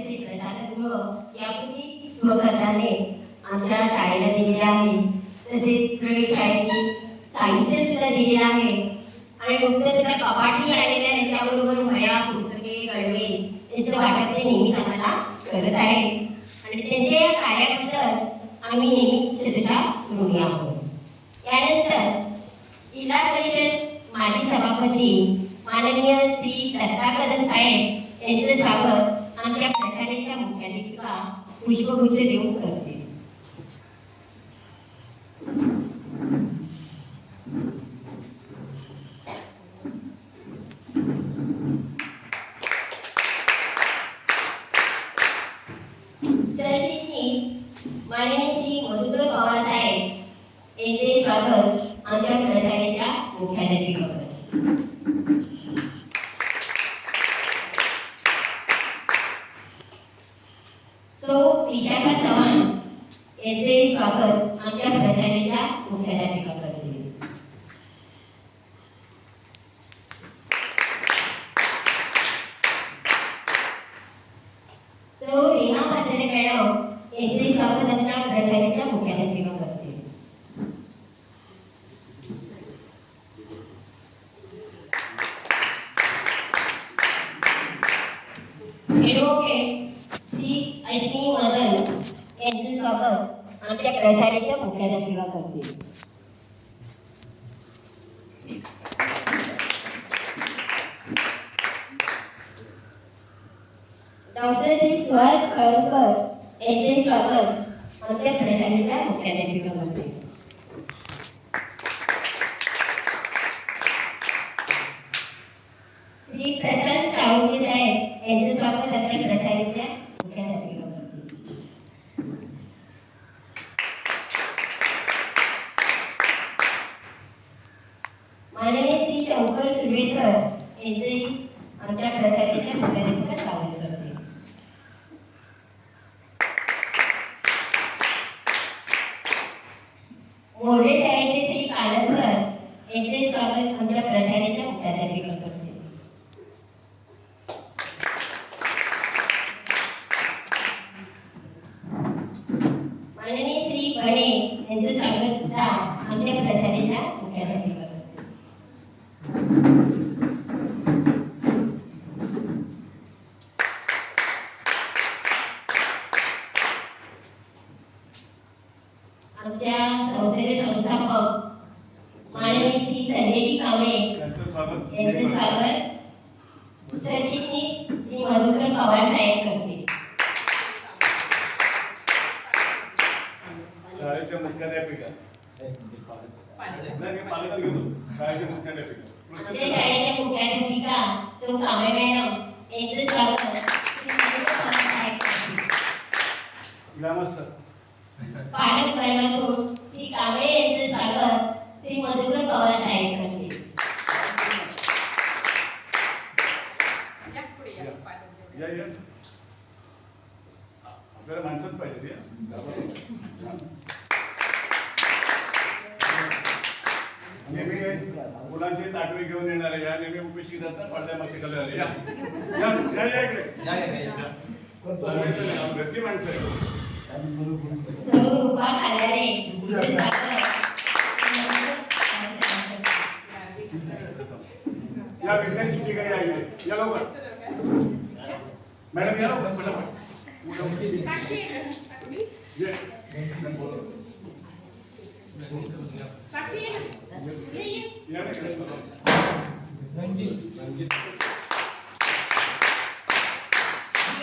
श्री प्रसादगृह यापूर्वी स्वखर्चाने आमच्या शाळेला दिलेले आहे. तसेच प्रयोगशाळेची साहित्य सुद्धा दिलेले आहे आणि नुकतंच त्या कपाटी आलेल्या आहे, त्याच्याबरोबर वह्या पुस्तके कळवे यांचं वाटप ते नेहमीच आम्हाला करत आहे आणि त्यांच्या या कार्याबद्दल आम्ही नेहमी शतशः ऋणी आहोत. यानंतर जिल्हा परिषद माजी सभापती माननीय श्री दत्ता कदम साहेब यांचं स्वागत आमच्या प्रशालेच्या मुख्याध्यापिका पुष्पगुच्छ देऊन करते. सरचिटणीस माननीय श्री मधुकर पवार साहेब यांचे स्वागत आमच्या प्रशालेच्या मुख्याध्यापिका करते. विशाखा चव्हाण यांचे स्वागत आमच्या प्रशालेच्या मुख्याध्यापिका करते. रीना पात्रे मॅडम यांचे स्वागत आमच्या प्रशालेच्या मुख्याध्यापिका करते. श्री अश्विनी मदन यांचे स्वागत आमच्या प्रशालेच्या मुख्याध्यापिका करते. डॉक्टर श्री सुहास कळकर यांचे स्वागत आमच्या प्रशालेच्या मुख्याध्यापिका करते. श्री प्रशांत साळुंखे साहेब यांचे स्वागत आमच्या प्रशालेच्या मुख्याध्यापिका करते. माननीय श्री शंकर सुर्वेसर यांचे आमच्या प्रशालेच्या मुख्याध्यापिका स्वागत करते. मोरे शाळेचे श्री कानन सर यांचे स्वागत आमच्या प्रशालेच्या मुख्याध्यापिका करते. माननीय श्री बने यांचे स्वागत सुद्धा आमच्या प्रशालेच्या मुख्याध्यापिका करते. आमच्या संस्थेचे संस्थापक माननीय श्री संजयजी कांबळे यांचे स्वागत सरचिटणीस श्री मधुकर पवार साहेब करते. शाळेच्या मुख्याध्यापिका आमच्या शाळेच्या मुख्याध्यापिका सौ कांबळे मॅडम यांचे स्वागत श्री मधुकर पवार साहेब करते. पालक वर्गातून श्री कांबळे यांचे स्वागत श्री मधुकर पवार साहेब करते. आपल्याला माणसंच पाहिजे. नेहमी मुलांचे ताटवे घेऊन येणारे या नेहमी उपशी जातात पडद्या मागचे कलर घरची माणसं आहे. स्वरूपा खाल्यारे या विज्ञान शिक्षिका या लवकर मॅडम या लवकर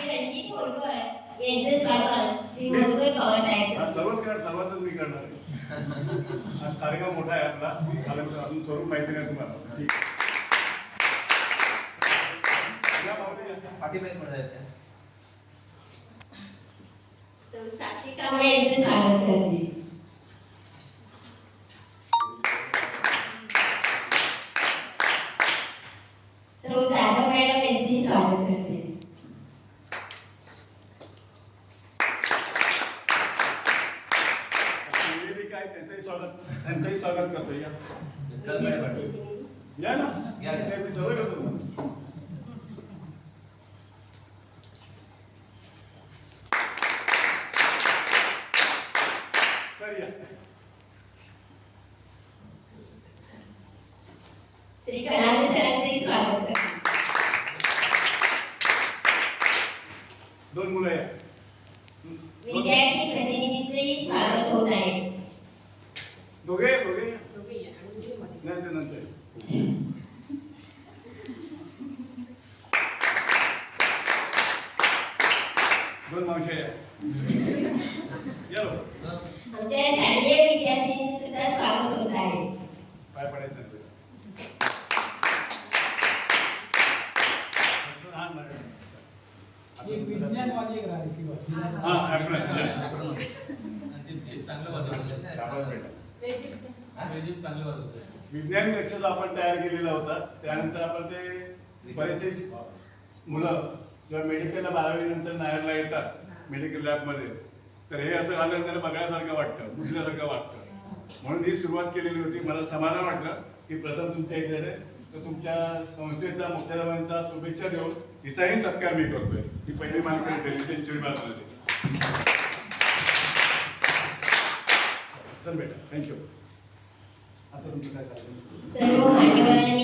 रणजित होळकर यांचे स्वागत श्री मधुकर पवार साहेब. सर्वच मी करणार आहे. आज कार्यक्रम मोठा आहे आपला. अजून स्वरूप माहिती नाही तुम्हाला. साक्षी कांबळे यांचे स्वागत करते. सौ जाधव मॅडम यांचे स्वागत करते. त्यांचंही स्वागत करतो. या ना मी सवय करतो. दोन मुलं या. विद्यार्थी प्रतिनिधींचेही स्वागत होत आहे. दोघे नंतर नंतर दोन मावशी या. या लोक. आमच्या शालेय विद्यार्थ्यांचे सुद्धा स्वागत होत आहे. पाय पडायचं नाही. विज्ञानवादी एक राहिली ती वाली. हा ऍप्रोन. चांगलं वाजवलं. विज्ञान कक्षाच आपण तयार केलेला होता. त्यानंतर आपण ते बरेचसे मुलं जेव्हा मेडिकलला 12वी नंतर नायरला येतात मेडिकल लॅबमध्ये, तर हे असं झालं तर बघण्यासारखं वाटतं, बुजल्यासारखं वाटतं. म्हणून ही सुरुवात केलेली होती. मला समाधान वाटलं की प्रथम तुमच्या इथे आहे, तर तुमच्या संस्थेचा मुख्याध्यापकांचा शुभेच्छा देऊन हिचाही सत्कार मी करतोय. ही पहिली मानकरी ठरली सेंचुरी मारली. चल बेटा, थँक्यू. आता तुमचं काय चाललं? सर्व मान्यवरांनी